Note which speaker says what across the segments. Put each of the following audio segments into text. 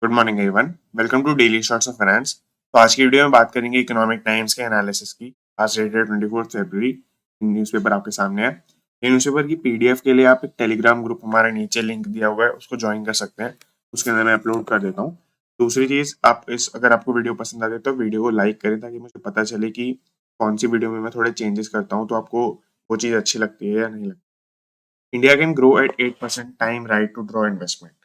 Speaker 1: Good morning everyone. Welcome to daily shorts of finance. तो आज की वीडियो में बात करेंगे इकोनॉमिक टाइम्स के एनालिसिस की। आज डेटेड 24 फरवरी। न्यूज़पेपर आपके सामने है। ये न्यूज़पेपर की पीडीएफ के लिए आप एक टेलीग्राम ग्रुप हमारा नीचे लिंक दिया हुआ है, उसको ज्वाइन कर सकते हैं। उसके अंदर मैं अपलोड कर देता हूँ। दूसरी चीज़, आप अगर आपको वीडियो पसंद आती है तो वीडियो को लाइक करें, ताकि मुझे पता चले कि कौन सी वीडियो में मैं थोड़े चेंजेस करता हूँ, तो आपको वो चीज़ अच्छी लगती है या नहीं लगती। India can grow at 8% time right to draw investment.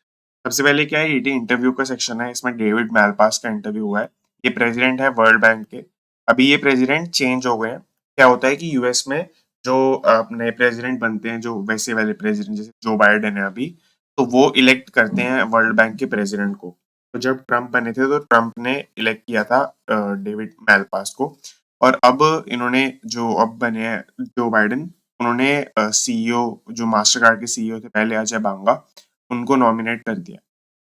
Speaker 1: सबसे पहले क्या है, ये इंटरव्यू का सेक्शन है। इसमें डेविड मैलपास का इंटरव्यू हुआ है। ये प्रेसिडेंट है वर्ल्ड बैंक के। अभी ये प्रेसिडेंट चेंज हो गए हैं। क्या होता है कि यूएस में जो नए प्रेसिडेंट बनते हैं, जो वैसे वाले प्रेसिडेंट जैसे जो बाइडेन है अभी, तो वो इलेक्ट करते हैं वर्ल्ड बैंक के प्रेसिडेंट को। तो जब ट्रम्प बने थे तो ट्रम्प ने इलेक्ट किया था डेविड मैलपास को। और अब इन्होंने जो अब बने हैं जो बाइडेन, उन्होंने सीईओ, जो मास्टर कार्ड के सीईओ थे पहले, अजय बांगा, उनको नॉमिनेट कर दिया।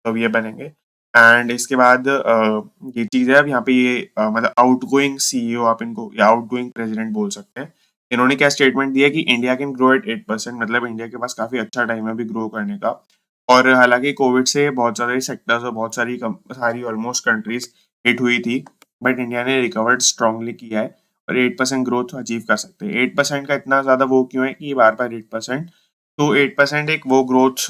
Speaker 1: तो अब ये बनेंगे। एंड इसके बाद ये चीज़ है, अब यहाँ पे ये मतलब आउटगोइंग सीईओ आप इनको या आउटगोइंग प्रेसिडेंट बोल सकते हैं। इन्होंने क्या स्टेटमेंट दिया कि इंडिया कैन ग्रो एट 8%, मतलब इंडिया के पास काफी अच्छा टाइम है अभी ग्रो करने का। और हालांकि कोविड से बहुत सारे सेक्टर्स और बहुत सारी ऑलमोस्ट कंट्रीज हिट हुई थी, बट इंडिया ने रिकवर्ड स्ट्रांगली किया है और 8% ग्रोथ अचीव कर सकते हैं। 8% का इतना ज्यादा वो क्यों है कि ये बार बार 8%, तो 8% एक वो ग्रोथ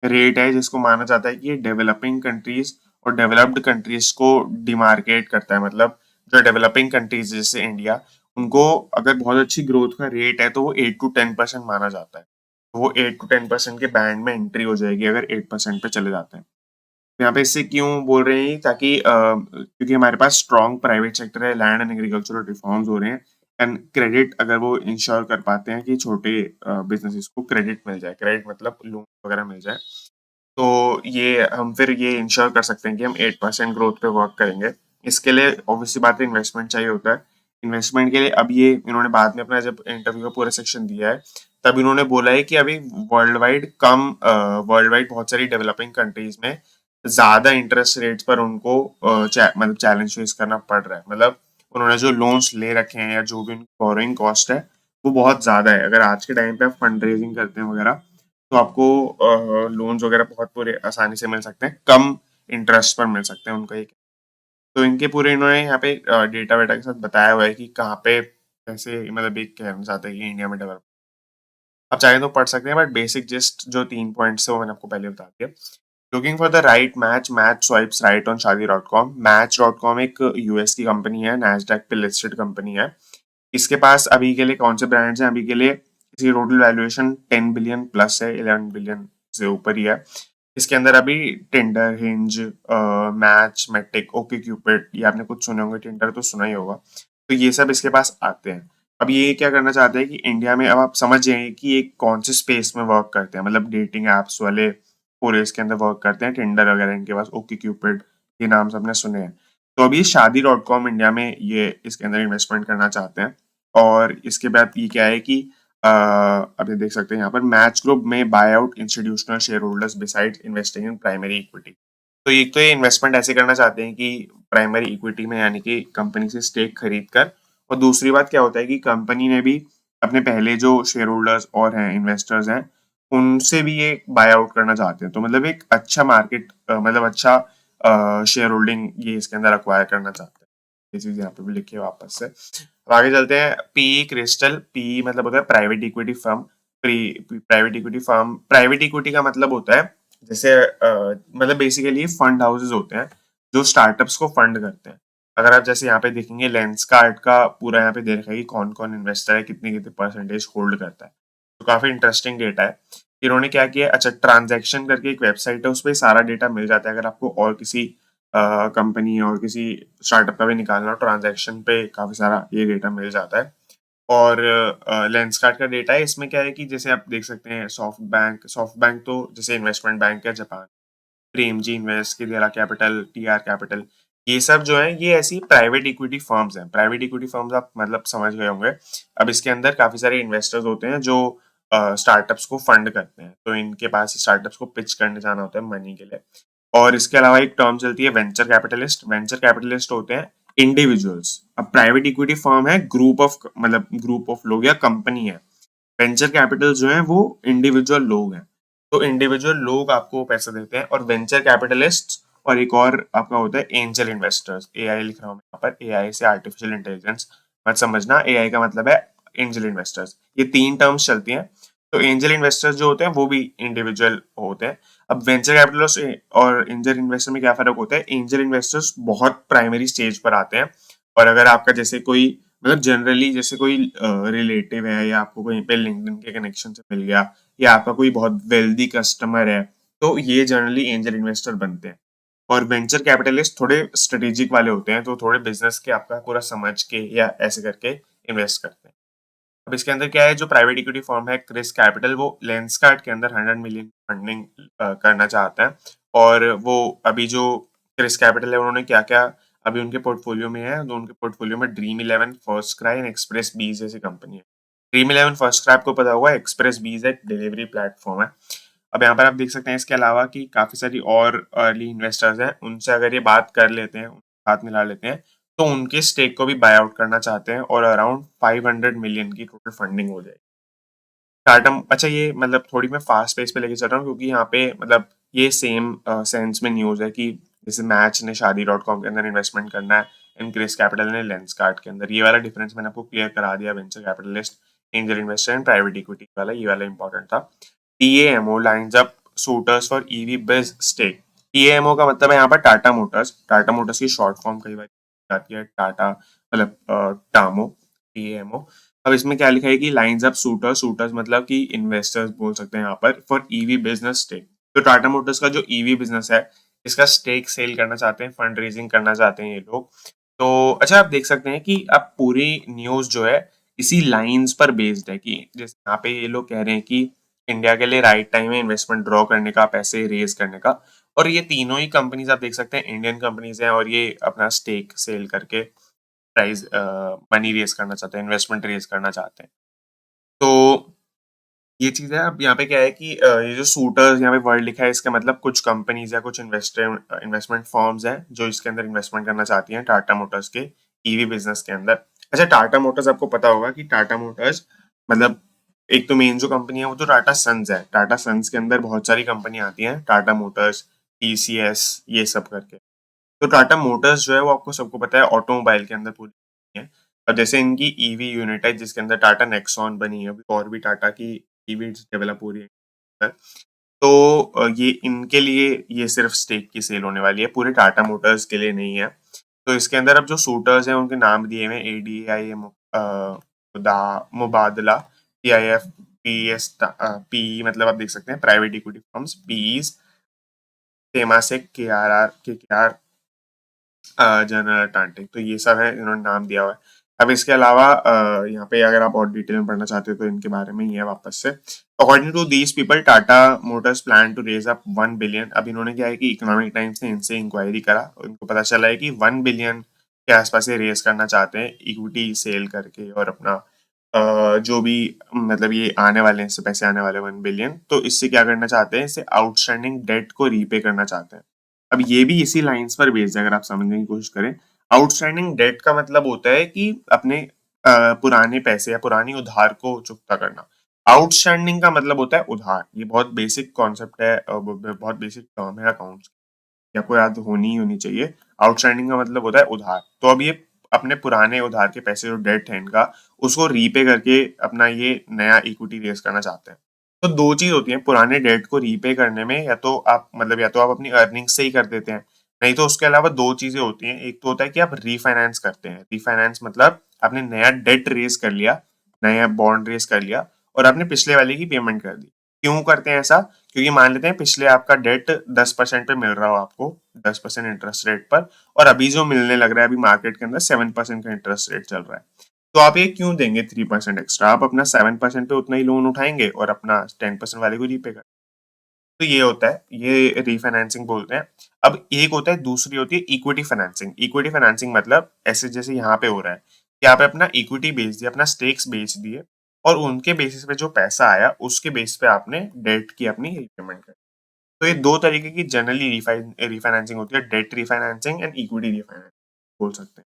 Speaker 1: रेट है जिसको माना जाता है कि ये डेवलपिंग कंट्रीज और डेवलप्ड कंट्रीज को डिमार्केट करता है। मतलब जो डेवलपिंग कंट्रीज जैसे इंडिया, उनको अगर बहुत अच्छी ग्रोथ का रेट है तो वो 8 to 10% माना जाता है। तो वो 8 to 10% के बैंड में एंट्री हो जाएगी अगर 8% पे चले जाते हैं। तो यहाँ पे इससे क्यों बोल रहे हैं, ताकि क्योंकि हमारे पास स्ट्रॉन्ग प्राइवेट सेक्टर है, लैंड एंड एग्रीकल्चरल रिफॉर्म्स हो रहे हैं। एंड क्रेडिट अगर वो इंश्योर कर पाते हैं कि छोटे बिजनेसेस को क्रेडिट मिल जाए, क्रेडिट मतलब लोन वगैरह मिल जाए, तो ये हम फिर ये इंश्योर कर सकते हैं कि हम 8% ग्रोथ पे वर्क करेंगे। इसके लिए ऑब्वियसली बात है, इन्वेस्टमेंट चाहिए होता है। इन्वेस्टमेंट के लिए अब ये इन्होंने बाद में अपना जब इंटरव्यू का पूरा सेक्शन दिया है, तब इन्होंने बोला है कि अभी वर्ल्ड वाइड बहुत सारी डेवलपिंग कंट्रीज में ज्यादा इंटरेस्ट रेट्स पर उनको मतलब चैलेंज फेस करना पड़ रहा है। मतलब उन्होंने जो लोन्स ले रखे हैं या जो भी उनकी बोरोइंग कॉस्ट है, वो बहुत ज्यादा है। अगर आज के टाइम पे आप फंड रेजिंग करते हैं वगैरह, तो आपको लोन्स वगैरह बहुत पूरे आसानी से मिल सकते हैं, कम इंटरेस्ट पर मिल सकते हैं उनका एक। तो इनके पूरे इन्होंने यहाँ पे डेटा वेटा के साथ बताया हुआ है कि कहाँ पे कैसे, मतलब एक कहना चाहते हैं कि इंडिया में डेवलप। आप चाहे तो पढ़ सकते हैं, बट बेसिक जस्ट जो 3 पॉइंट्स है वो मैंने आपको पहले बता दिया। Looking for the right match, match swipes right on Shaadi dot com. Match dot com एक यूएस की कंपनी है, नैस्डैक पे लिस्टेड कंपनी है। इसके पास अभी के लिए कौन से ब्रांड्स हैं, अभी के लिए इसकी टोटल वैल्यूएशन 10 बिलियन प्लस है, 11 बिलियन से ऊपर ही है। इसके अंदर अभी Tinder, hinge, match, matic, okay Cupid, ये आपने कुछ सुने होंगे, टिंडर तो सुना ही होगा। तो ये सब इसके पास आते हैं। अब ये क्या करना चाहते हैं कि इंडिया में, अब आप समझ जाइए कि ये कौन से स्पेस में वर्क करते हैं, मतलब डेटिंग एप्स वाले पूरे इसके अंदर वर्क करते हैं। टिंडर वगैरह इनके पास, ओके क्यूपिड, ये नाम सबने सुने हैं। तो अभी शादी.com इंडिया में ये इसके अंदर इन्वेस्टमेंट करना चाहते हैं। और इसके बाद ये क्या है कि अब ये देख सकते हैं यहाँ पर, मैच ग्रुप में bye out institutional share holders besides investing in primary equity. तो एक तो ये इन्वेस्टमेंट ऐसे करना चाहते हैं कि प्राइमरी इक्विटी में, यानी कि कंपनी से स्टेक खरीद कर। और दूसरी बात क्या होता है कि कंपनी ने भी अपने पहले जो शेयर होल्डर्स और हैं, इन्वेस्टर्स हैं, उनसे भी ये बाय आउट करना चाहते हैं। तो मतलब एक अच्छा मार्केट, मतलब अच्छा शेयर होल्डिंग ये इसके अंदर अक्वायर करना चाहते हैं। ये चीज यहाँ पे भी लिखी है वापस से। अब आगे चलते हैं। पी क्रिस्टल, पी मतलब होता है private equity firm. Private equity का मतलब होता है जैसे मतलब बेसिकली फंड हाउसेज होते हैं जो स्टार्टअप्स को फंड करते हैं। अगर आप जैसे यहाँ पे देखेंगे, लेंसकार्ट का पूरा यहाँ पे दे रखा है कि कौन कौन इन्वेस्टर है, कितनी कितनी परसेंटेज होल्ड करता है। तो काफी इंटरेस्टिंग डेटा है। इन्होंने क्या किया, अच्छा, ट्रांजैक्शन करके एक वेबसाइट है, उस पर सारा डेटा मिल जाता है। अगर आपको और किसी कंपनी और किसी स्टार्टअप का भी निकालना हो, ट्रांजैक्शन पे काफी सारा ये डेटा मिल जाता है। और लेंसकार्ट का डेटा है, इसमें क्या है कि जैसे आप देख सकते हैं, सॉफ्ट बैंक तो जैसे इन्वेस्टमेंट बैंक है जापान, प्रेमजी इन्वेस्ट, किरियरा कैपिटल, टीआर कैपिटल, ये सब जो है ये ऐसी प्राइवेट इक्विटी फर्म्स हैं। प्राइवेट इक्विटी फर्म्स आप मतलब समझ गए होंगे। अब इसके अंदर काफी सारे इन्वेस्टर्स होते हैं जो स्टार्टअप्स को फंड करते हैं। तो इनके पास स्टार्टअप्स को पिच करने जाना होता है मनी के लिए। और इसके अलावा एक टर्म चलती है वेंचर कैपिटलिस्ट। वेंचर कैपिटलिस्ट होते हैं इंडिविजुअल्स। अब प्राइवेट इक्विटी फर्म है ग्रुप ऑफ लोग या कंपनी है। वेंचर कैपिटल जो है वो इंडिविजुअल लोग हैं। तो इंडिविजुअल लोग आपको पैसा देते हैं, और वेंचर कैपिटलिस्ट और एक और आपका होता है एंजल इन्वेस्टर्स। एआई लिख रहा हूँ मैं यहाँ पर, एआई से आर्टिफिशियल इंटेलिजेंस मत समझना, एआई का मतलब है एंजल इन्वेस्टर्स। ये 3 टर्म्स चलती हैं। तो एंजल इन्वेस्टर्स जो होते हैं वो भी इंडिविजुअल होते हैं। अब वेंचर कैपिटलिस्ट और एंजल इन्वेस्टर में क्या फ़र्क होता है? एंजल इन्वेस्टर्स बहुत प्राइमरी स्टेज पर आते हैं, और अगर आपका जैसे कोई मतलब जनरली जैसे कोई रिलेटिव है या आपको कहीं पे लिंक्डइन के कनेक्शन से मिल गया, या आपका कोई बहुत वेल्दी कस्टमर है, तो ये जनरली एंजल इन्वेस्टर बनते हैं। और वेंचर कैपिटलिस्ट थोड़े स्ट्रेटेजिक वाले होते हैं, तो थोड़े बिजनेस के आपका पूरा समझ के या ऐसे करके इन्वेस्ट करते हैं। अब इसके अंदर क्या है, जो प्राइवेट इक्विटी फर्म है क्रिस कैपिटल, वो लेंसकार्ट के अंदर 100 मिलियन फंडिंग करना चाहता है। और वो अभी जो क्रिस कैपिटल है, उन्होंने क्या क्या अभी उनके पोर्टफोलियो में है, तो उनके पोर्टफोलियो में dream eleven, first cry and express बीज जैसी कंपनी है। ड्रीम इलेवन फर्स्ट क्राई आपको पता होगा, एक्सप्रेस बीज एक डिलीवरी प्लेटफॉर्म है। अब यहाँ पर आप देख सकते हैं इसके अलावा कि काफी सारी और अर्ली इन्वेस्टर्स हैं, उनसे अगर ये बात कर लेते हैं, हाथ मिला लेते हैं, तो उनके स्टेक को भी बाय आउट करना चाहते हैं, और अराउंड 500 मिलियन की टोटल फंडिंग हो जाएगी। टाटा, अच्छा ये मतलब थोड़ी मैं फास्ट पेस पे लेके चल रहा हूँ, क्योंकि यहाँ पे मतलब ये सेम सेंस में न्यूज़ है कि जैसे मैच ने शादी.com के अंदर इन्वेस्टमेंट करना है, एंड क्रिस कैपिटल ने लेंसकार्ट के अंदर। ये वाला डिफरेंस मैंने आपको क्लियर करा दिया, venture capitalist, angel investor and private equity वाला, ये वाला इंपॉर्टेंट था। TAMO lines up suitors for EV biz stake. TAMO का मतलब है यहाँ पर टाटा मोटर्स। टाटा मोटर्स की शॉर्ट फॉर्म कई बार आती है टाटा, मतलब टामो, टीएएमओ। अब इसमें क्या लिखा है कि लाइन्स अप सूटर्स, सूटर्स मतलब कि इन्वेस्टर्स बोल सकते हैं यहाँ पर, फॉर ईवी बिजनेस स्टेक। तो टाटा मोटर्स का जो ईवी बिजनेस है, इसका स्टेक सेल करना चाहते हैं, फंड रेजिंग करना चाहते हैं ये लोग। तो अच्छा, आप देख सकते हैं कि अब पूरी न्यूज जो है इसी लाइंस पर बेस्ड है, कि जैसे यहाँ पे ये लोग कह रहे हैं कि इंडिया के लिए राइट टाइम है इन्वेस्टमेंट ड्रॉ करने का, पैसे रेज करने का। और ये तीनों ही कंपनीज आप देख सकते हैं इंडियन कंपनीज हैं, और ये अपना स्टेक सेल करके प्राइस मनी रेज करना चाहते हैं, इन्वेस्टमेंट रेज करना चाहते हैं। तो ये चीज है। अब यहाँ पे क्या है कि ये जो सूटर्स यहाँ पे वर्ड लिखा है, इसका मतलब कुछ कंपनीज या कुछ इन्वेस्टमेंट फर्म्स हैं जो इसके अंदर इन्वेस्टमेंट करना चाहती हैं टाटा मोटर्स के ईवी बिजनेस के अंदर। अच्छा, टाटा मोटर्स आपको पता होगा कि टाटा मोटर्स मतलब एक तो मेन जो कंपनी है वो तो टाटा सन्स है। टाटा सन्स के अंदर बहुत सारी कंपनी आती हैं, टाटा मोटर्स, टीसीएस, ये सब करके। तो टाटा मोटर्स जो है वो आपको सबको पता है ऑटोमोबाइल के अंदर पूरी है। अब जैसे इनकी ईवी यूनिट है जिसके अंदर टाटा नेक्सॉन बनी है, और भी टाटा की ईवी डेवलप हो रही है। तो ये इनके लिए ये सिर्फ स्टेक की सेल होने वाली है, पूरे टाटा मोटर्स के लिए नहीं है। तो इसके अंदर अब जो सूटर्स हैं उनके नाम दिए हुए हैं, ADI, Mubadala, PIF, PSP मतलब आप देख सकते हैं private equity firms, PEs, Temasek, KKR, General Atlantic. तो ये सब है, इन्होंने नाम दिया हुआ है। अब इसके अलावा यहाँ पे अगर आप और डिटेल में पढ़ना चाहते हो तो इनके बारे में ही है वापस से। According to these people, Tata Motors plan to raise up 1 billion. अब इन्होंने क्या है कि इकोनॉमिक टाइम्स ने इनसे इंक्वायरी करा, उनको पता चला है कि 1 बिलियन के आसपास ये रेज करना चाहते हैं इक्विटी सेल करके, और अपना जो भी मतलब ये आने वाले हैं, इससे पैसे आने वाले 1 बिलियन, तो इससे क्या करना चाहते हैं, इससे आउटस्टैंडिंग डेट को रीपे करना चाहते हैं। अब ये भी इसी लाइंस पर बेस्ड है, अगर आप समझने की कोशिश करें। आउटस्टैंडिंग डेट का मतलब होता है कि अपने पुराने पैसे या पुरानी उधार को चुकता करना। आउटस्टैंडिंग का मतलब होता है उधार। ये बहुत बेसिक कॉन्सेप्ट है, बहुत बेसिक टर्म है अकाउंट्स, ये आपको याद होनी ही होनी चाहिए। आउटस्टैंडिंग का मतलब होता है उधार। तो अब ये अपने पुराने उधार के पैसे, जो डेट है इनका, उसको रीपे करके अपना ये नया इक्विटी रेज करना चाहते हैं। तो दो चीज होती है पुराने डेट को रीपे करने में, या तो आप मतलब या तो आप अपनी अर्निंग से ही कर देते हैं, नहीं तो उसके अलावा दो चीजें होती हैं। एक तो होता है कि आप रीफाइनेंस करते हैं। रीफाइनेंस मतलब आपने नया डेट रेज कर लिया, नया बॉन्ड रेज कर लिया, और आपने पिछले वाले की पेमेंट कर दी। क्यों करते हैं ऐसा? क्योंकि मान लेते हैं पिछले आपका डेट 10% पे मिल रहा हो आपको, 10% इंटरेस्ट रेट पर, और अभी जो मिलने लग रहा है अभी मार्केट के अंदर 7% का इंटरेस्ट रेट चल रहा है। तो आप ये क्यों देंगे 3% एक्स्ट्रा? आप अपना 7% पे उतना ही लोन उठाएंगे और अपना 10% वाले को रीपे कर। तो ये होता है, ये रीफाइनेंसिंग बोलते हैं। अब एक होता है, दूसरी होती है इक्विटी फाइनेंसिंग। इक्विटी फाइनेंसिंग मतलब ऐसे जैसे यहाँ पे हो रहा है कि आप अपना इक्विटी बेच दिया, अपना स्टेक्स बेच दिए, और उनके बेसिस पे जो पैसा आया उसके बेस पे आपने डेट की अपनी रीपेमेंट कर। तो ये दो तरीके की जनरली रीफाइनेंसिंग होती है, debt refinancing and equity refinancing बोल सकते हैं।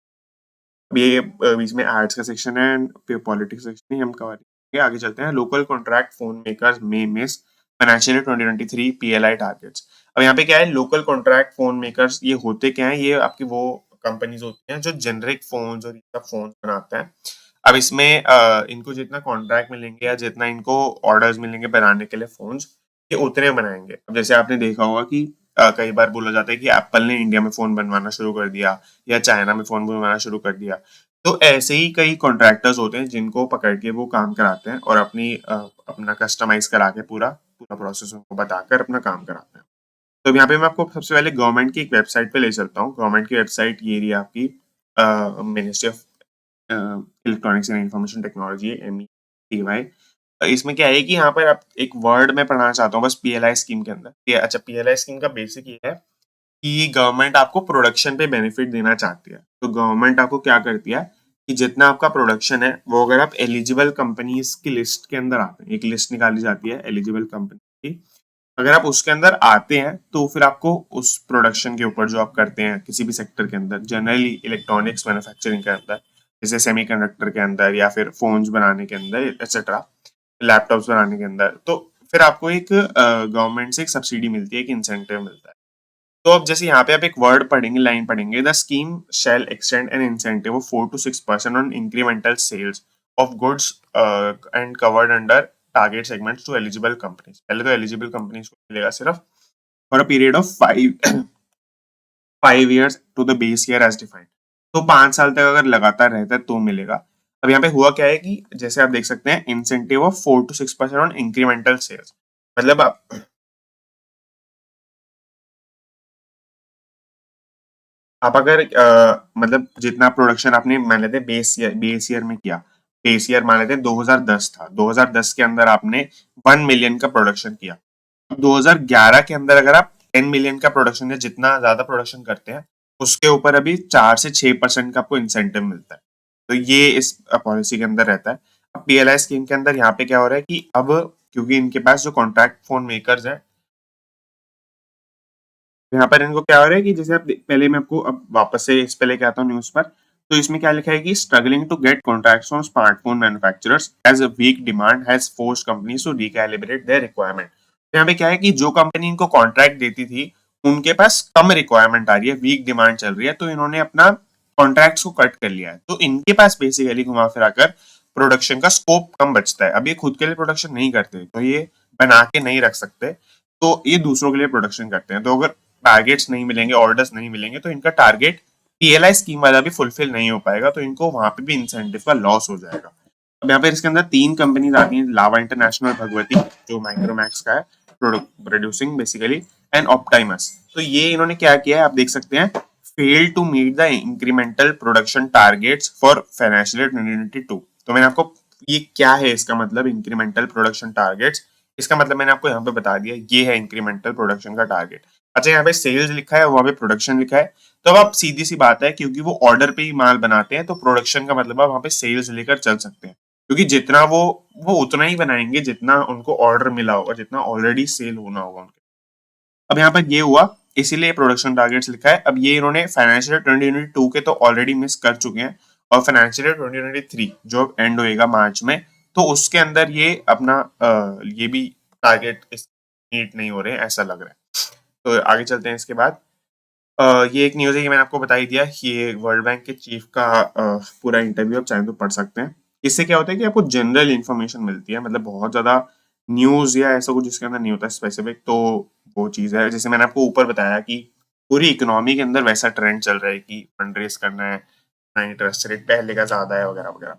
Speaker 1: अब ये बीच में एड्स का सेक्शन है, फिर पॉलिटिक्स सेक्शन ही हम कवर करेंगे। आगे चलते हैं। Local contract phone makers may miss financial 2023 PLI targets. अब यहाँ पे क्या है, लोकल कॉन्ट्रैक्ट फ़ोन मेकर्स ये होते क्या हैं, ये आपकी वो कंपनीज़ होती हैं जो जेनेरिक फ़ोन्स और ये सब फ़ोन्स बनाते हैं। अब इसमें इनको जितना कॉन्ट्रैक्ट मिलेंगे या जितना इनको ऑर्डर्स मिलेंगे बनाने के लिए फ़ोन्स, ये उतने बनाएँगे। अब जैसे आपने देखा होगा कि कई बार बोला जाता है कि एप्पल ने इंडिया में फ़ोन बनवाना शुरू कर दिया या चाइना में फ़ोन बनवाना शुरू कर दिया। तो ऐसे ही कई कॉन्ट्रैक्टर्स होते हैं जिनको पकड़ के वो काम कराते हैं और अपना कस्टमाइज़ करा के पूरा पूरा प्रोसेस उनको बताकर अपना काम कराते हैं। तो अब यहाँ पे मैं आपको सबसे पहले गवर्नमेंट की एक वेबसाइट पे ले चलता हूँ। गवर्नमेंट की वेबसाइट ये रही आपकी ministry of electronics and information technology, METY। इसमें क्या है कि यहाँ पर आप एक वर्ड मैं पढ़ना चाहता हूँ बस पीएलआई स्कीम के अंदर। अच्छा, पीएलआई स्कीम का बेसिक ये है कि गवर्नमेंट आपको प्रोडक्शन पे बेनिफिट देना चाहती है। तो गवर्नमेंट आपको क्या करती है कि जितना आपका प्रोडक्शन है वो अगर आप एलिजिबल कंपनीज की लिस्ट के अंदर आते हैं, एक लिस्ट निकाली जाती है एलिजिबल कंपनी की। अगर आप उसके अंदर आते हैं तो फिर आपको उस प्रोडक्शन के ऊपर जो आप करते हैं किसी भी सेक्टर के अंदर, जनरली इलेक्ट्रॉनिक्स मैन्युफैक्चरिंग के अंदर, जैसे सेमीकंडक्टर के अंदर या फिर फोन्स बनाने के अंदर एक्सेट्रा, लैपटॉप्स बनाने के अंदर, तो फिर आपको एक गवर्नमेंट से एक सब्सिडी मिलती है, एक इंसेंटिव मिलता है। तो अब जैसे यहाँ पे आप एक वर्ड पढ़ेंगे, लाइन पढ़ेंगे, the scheme shall extend an incentive of 4 to 6% on incremental sales of goods and covered under target segments to eligible companies. पहले तो एलिजिबल कंपनीज को मिलेगा सिर्फ for a period of 5 years to the base year as defined. तो 5 साल तक अगर लगातार रहता है तो मिलेगा। अब यहाँ पे हुआ क्या है कि जैसे आप देख सकते हैं, incentive of 4 to 6% on incremental sales, मतलब आप अगर मतलब जितना प्रोडक्शन आपने मान लेते बेस ईयर में किया, बेस ईयर मान लेते हैं 2010 था, 2010 के अंदर आपने 1 मिलियन का प्रोडक्शन किया। 2011 के अंदर अगर आप 10 मिलियन का प्रोडक्शन या जितना ज्यादा प्रोडक्शन करते हैं उसके ऊपर अभी 4 से 6% का आपको इंसेंटिव मिलता है। तो ये इस पॉलिसी के अंदर रहता है। अब पीएलआई स्कीम के अंदर यहाँ पे क्या हो रहा है कि अब क्योंकि इनके पास जो कॉन्ट्रैक्ट फोन मेकर्स हैं, यहाँ पर इनको क्या हो रहा है कि जैसे आप पहले मैं आपको अब वापस से इस पे लेके आता हूँ न्यूज पर। तो इसमें क्या लिखा है कि struggling to get contracts from smartphone manufacturers as a weak demand has forced companies to recalibrate their requirement. तो यहाँ पे क्या है कि जो कंपनी इनको कॉन्ट्रैक्ट देती थी उनके पास कम रिक्वायरमेंट आ रही है, वीक डिमांड चल रही है, तो इन्होंने अपना कॉन्ट्रैक्ट्स को कट कर लिया है। तो इनके पास बेसिकली घुमा फिरा कर प्रोडक्शन का स्कोप कम बचता है। अब ये खुद के लिए प्रोडक्शन नहीं करते तो ये बना के नहीं रख सकते, तो ये दूसरों के लिए प्रोडक्शन करते हैं। तो अगर टारगेट्स नहीं मिलेंगे, ऑर्डर्स नहीं मिलेंगे, तो इनका टारगेट पीएलआई स्कीम वाला भी फुलफिल नहीं हो पाएगा, तो इनको वहां पे भी इंसेंटिव का लॉस हो जाएगा। अब यहाँ पे इसके अंदर 3 कंपनीज आती हैं, लावा इंटरनेशनल, भगवती जो माइक्रोमैक्स का है प्रोड्यूसिंग बेसिकली, एंड ऑप्टाइमस। तो ये इन्होंने क्या किया है आप देख सकते हैं, fail to meet the incremental production targets for financial year 2022। तो मैंने आपको ये क्या है इसका मतलब इंक्रीमेंटल प्रोडक्शन टारगेट्स, इसका मतलब मैंने आपको यहाँ पे बता दिया, ये है इंक्रीमेंटल प्रोडक्शन का टारगेट। अच्छा, यहाँ पे सेल्स लिखा है, वहां पे प्रोडक्शन लिखा है, तो अब आप सीधी सी बात है क्योंकि वो ऑर्डर पे ही माल बनाते हैं तो प्रोडक्शन का मतलब आप वहां पे सेल्स लेकर चल सकते हैं, क्योंकि जितना वो उतना ही बनाएंगे जितना उनको ऑर्डर मिला होगा, जितना ऑलरेडी सेल होना होगा उनके। अब यहाँ पर ये हुआ, इसीलिए प्रोडक्शन टारगेट्स लिखा है। अब ये इन्होंने फाइनेंशियल 2022 के तो ऑलरेडी मिस कर चुके हैं, और फाइनेंशियल 2023 जो अब एंड होएगा मार्च में, तो उसके अंदर ये अपना ये भी टारगेट मीट नहीं हो रहे हैं ऐसा लग रहा है। तो आगे चलते हैं इसके बाद। ये एक न्यूज़ है, ये मैंने आपको बता ही दिया, ये वर्ल्ड बैंक के चीफ का पूरा इंटरव्यू आप चाहें तो पढ़ सकते हैं। इससे क्या होता है कि आपको जनरल इन्फॉर्मेशन मिलती है, मतलब बहुत ज़्यादा न्यूज़ या ऐसा कुछ इसके अंदर नहीं होता स्पेसिफिक, तो वो चीज़ है। जैसे मैंने आपको ऊपर बताया कि पूरी इकोनॉमी के अंदर वैसा ट्रेंड चल रहा है कि फंड रेज करना है, ना इंटरेस्ट रेट पहले का ज़्यादा है वगैरह वगैरह।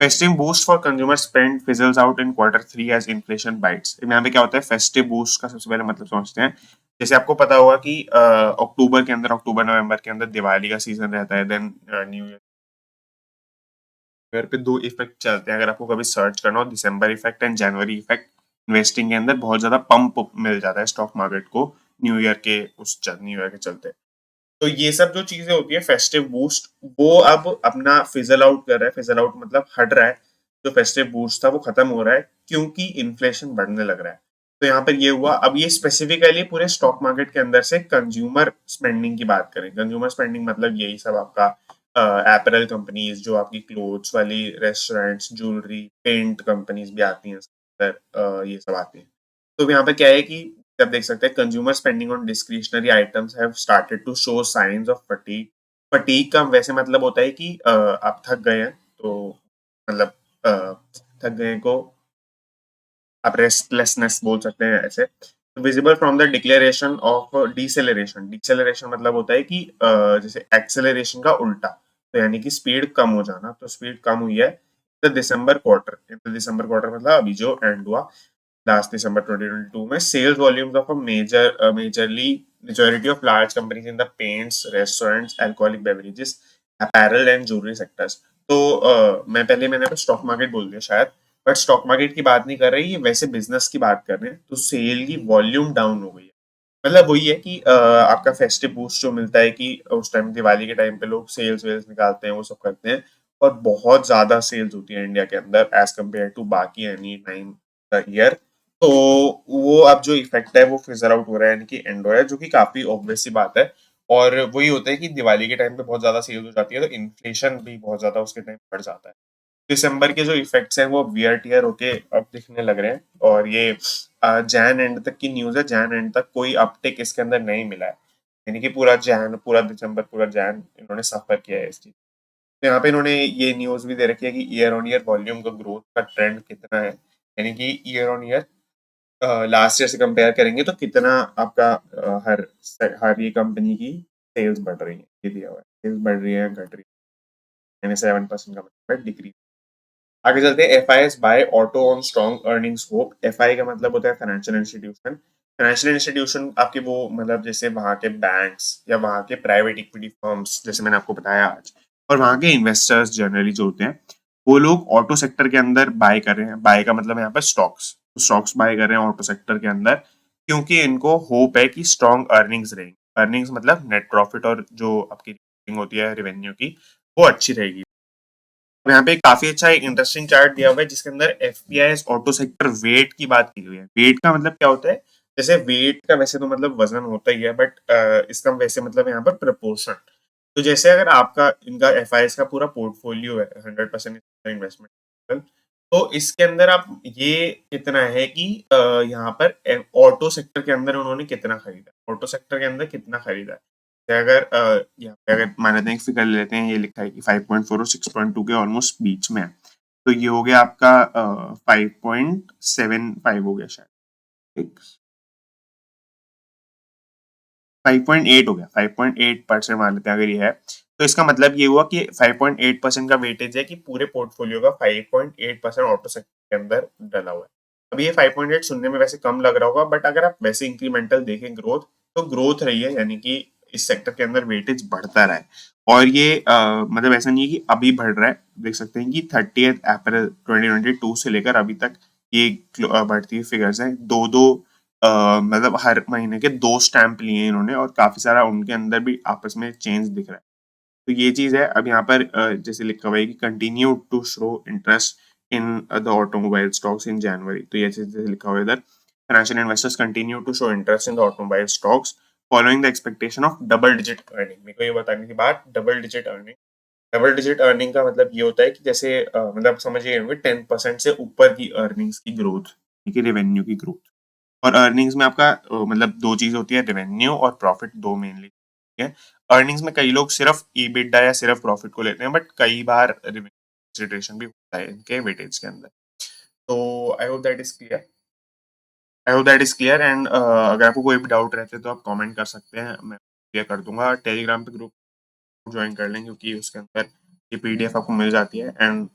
Speaker 1: Festive boost for consumer spend fizzles out in Q3 as inflation bites. यहाँ पे क्या होता है, फेस्टिव बूस्ट का सबसे पहले मतलब समझते हैं। जैसे आपको पता होगा कि अक्टूबर के अंदर, अक्टूबर नवंबर के अंदर दिवाली का सीजन रहता है, देन न्यू ईयर पे दो इफेक्ट चलते हैं। अगर आपको कभी सर्च करना हो, December effect and January effect, investing के अंदर बहुत ज्यादा पंप मिल जाता है स्टॉक मार्केट को न्यू ईयर के चलते। तो ये सब जो चीजें होती है फेस्टिव बूस्ट, वो अब अपना फिजल आउट कर रहा है। फिजल आउट मतलब हट रहा है। जो फेस्टिव बूस्ट था वो खत्म हो रहा है क्योंकि इन्फ्लेशन बढ़ने लग रहा है। तो यहाँ पर ये हुआ। अब ये स्पेसिफिकली पूरे स्टॉक मार्केट के अंदर से कंज्यूमर स्पेंडिंग की बात करें। कंज्यूमर स्पेंडिंग मतलब यही सब आपका एपरल कंपनीज, जो आपकी क्लोथ्स वाली, रेस्टोरेंट्स, ज्वेलरी, पेंट कंपनीज भी आती हैं, ये सब आती हैं। तो यहाँ पे क्या है कि आप देख सकते हैं consumer spending on discretionary items have started to show signs of fatigue. Fatigue का वैसे मतलब होता है कि आप थक गए हैं, तो मतलब थक गए को आप रेस्टलेसनेस बोल सकते हैं ऐसे। Visible from the declaration of deceleration. Deceleration मतलब होता है कि जैसे एक्सेलरेशन का उल्टा, तो यानी कि स्पीड कम हो जाना, तो स्पीड कम हुई है the December quarter. December quarter मतलब अभी जो एंड हुआ लास्ट दिसंबर 2022 में। Sales volumes of a majorly majority of large companies in the paints, restaurants, alcoholic beverages, apparel and jewelry sectors। तो मैंने स्टॉक मार्केट बोल दिया शायद, बट स्टॉक मार्केट की बात नहीं कर रही, वैसे बिजनेस की बात कर रहे हैं। तो सेल की वॉल्यूम डाउन हो गई है। मतलब वही है कि आपका फेस्टिव बूस्ट जो मिलता है कि उस टाइम दिवाली के टाइम पे लोग सेल्स वेल्स निकालते हैं, वो सब करते हैं, और बहुत ज्यादा सेल्स होती है इंडिया के अंदर एज कम्पेयर टू बाकी एनी टाइम द ईयर। तो वो अब जो इफेक्ट है वो फिजर आउट हो रहा है, यानी कि एंड हो रहा है, जो कि काफी ऑब्वियस सी बात है। और वही होता है कि दिवाली के टाइम पे बहुत ज्यादा सेल्स हो जाती है, तो इन्फ्लेशन भी बहुत ज्यादा उसके टाइम बढ़ जाता है। दिसंबर के जो इफेक्ट्स हैं वो वियर टियर होके अब दिखने लग रहे हैं, और ये जैन एंड तक की न्यूज है। जैन एंड तक कोई अपटेक इसके अंदर नहीं मिला है, यानी कि पूरा जैन, पूरा दिसंबर, पूरा जैन इन्होंने सफर किया है इस चीज। तो यहाँ पे इन्होंने ये न्यूज भी दे रखी है कि ईयर ऑन ईयर वॉल्यूम का ग्रोथ का ट्रेंड कितना है, यानी कि year on year last year से कंपेयर करेंगे तो कितना आपका हर ये कंपनी की सेल्स बढ़ रही है, ये दिया हुआ है। सेल्स बढ़ रही है, घट रही है, यानी 7% का मतलब डिक्रीज। आगे चलते हैं। FIs buy auto on strong earnings hope. FI का मतलब होता है फाइनेंशियल इंस्टीट्यूशन। फाइनेंशियल इंस्टीट्यूशन आपके वो मतलब जैसे वहाँ के बैंक्स या वहाँ के प्राइवेट इक्विटी फर्म्स, जैसे मैंने आपको बताया आज, और वहाँ के इन्वेस्टर्स जनरली जो होते हैं, वो लोग ऑटो सेक्टर के अंदर बाय कर रहे हैं। बाय का मतलब यहाँ पर स्टॉक्स, स्टॉक्स बाय कर रहे हैं ऑटो सेक्टर के अंदर, क्योंकि इनको होप है कि स्ट्रॉन्ग अर्निंग्स रहेंगी। अर्निंग्स मतलब नेट प्रॉफिट, और जो आपकी होती है रेवेन्यू की, वो अच्छी रहेगी। यहाँ पे काफी अच्छा एक इंटरेस्टिंग चार्ट दिया हुआ है जिसके अंदर एफपीआई ऑटो सेक्टर वेट की बात की हुई है। वेट का मतलब क्या होता है? जैसे वेट का वैसे तो मतलब वजन होता ही है, बट इसका वैसे मतलब यहाँ पर प्रपोर्शन। तो जैसे अगर आपका इनका एफआईएस का पूरा पोर्टफोलियो है 100% इन्वेस्टमेंट, तो इसके अंदर आप ये कितना है कि यहाँ पर ऑटो सेक्टर के अंदर उन्होंने कितना खरीदा, ऑटो सेक्टर के अंदर कितना खरीदा है। अगर यहाँ पे अगर मान लेते हैं एक फिगर ले लेते हैं, ये लिखा है कि 5.4 और 6.2 के ऑलमोस्ट बीच में है, तो ये हो गया आपका 5.75 हो गया शायद, 5.8 हो गया, 5.8% मान लेते हैं अगर ये है, तो इसका मतलब ये हुआ कि 5.8% का वेटेज है कि पूरे पोर्टफोलियो का 5.8% ऑटो सेक्टर के अंदर डला हुआ है। अभी ये 5.8 सुनने में वैसे कम लग रहा होगा, बट अगर आप वैसे इंक्रीमेंटल देखें ग्रोथ, तो ग्रोथ रही है, यानी कि इस सेक्टर के अंदर वेटेज बढ़ता रहा है। और ये मतलब ऐसा नहीं है कि अभी बढ़ रहा है, देख सकते हैं कि 30 अप्रैल 2022 से लेकर अभी तक ये बढ़ती हुई फिगर्स हैं। दो दो मतलब हर महीने के 2 स्टैम्प लिए इन्होंने, और काफी सारा उनके अंदर भी आपस में चेंज दिख रहा है। तो ये चीज है। अब यहाँ पर जैसे लिखा हुआ है कि continue to show interest in the automobile stocks in January, तो ये चीज लिखा हुआ है इधर। Financial investors continue to show interest in the automobile stocks following the expectation of double digit earning. मेरे को ये बताने की बात, double digit earning. Double digit earning का मतलब ये होता है कि जैसे मतलब समझिए 10% से ऊपर की अर्निंग्स की ग्रोथ, ठीक है, रेवेन्यू की ग्रोथ। और अर्निंग्स में आपका मतलब दो चीज होती है, रेवेन्यू और प्रॉफिट, दो मेनली, ठीक है। अर्निंग्स में कई लोग सिर्फ ईबिटा या सिर्फ प्रॉफिट को लेते हैं, बट कई बार रेवेन्यू कंसिडरेशन भी होता है इनके वेटेज के अंदर। तो I hope that is clear. I hope that is clear and अगर आपको कोई भी डाउट रहते हैं तो आप कमेंट कर सकते हैं, मैं क्लियर कर दूंगा। टेलीग्राम पे ग्रुप ज्वाइन कर लें, क्योंकि उसके अंदर ये पीडीएफ आपको मिल जाती है। एंड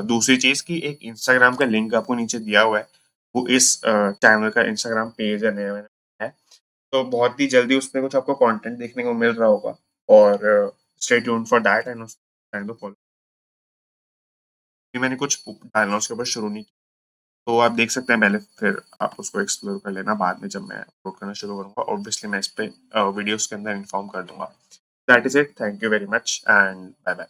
Speaker 1: दूसरी चीज की एक इंस्टाग्राम का लिंक आपको नीचे दिया हुआ है, वो इस चैनल का इंस्टाग्राम पेज है, नया है। तो बहुत ही जल्दी उसमें कुछ आपको कंटेंट देखने को मिल रहा होगा, और stay tuned for that and उस चैनल को फॉलो। मैंने कुछ डालना उसके ऊपर शुरू नहीं किया, तो आप देख सकते हैं पहले, फिर आप उसको एक्सप्लोर कर लेना। बाद में जब मैं अपलोड करना शुरू करूंगा, ऑब्वियसली मैं इस पे वीडियोस के अंदर इन्फॉर्म कर दूंगा। That is it, thank you very much and bye bye.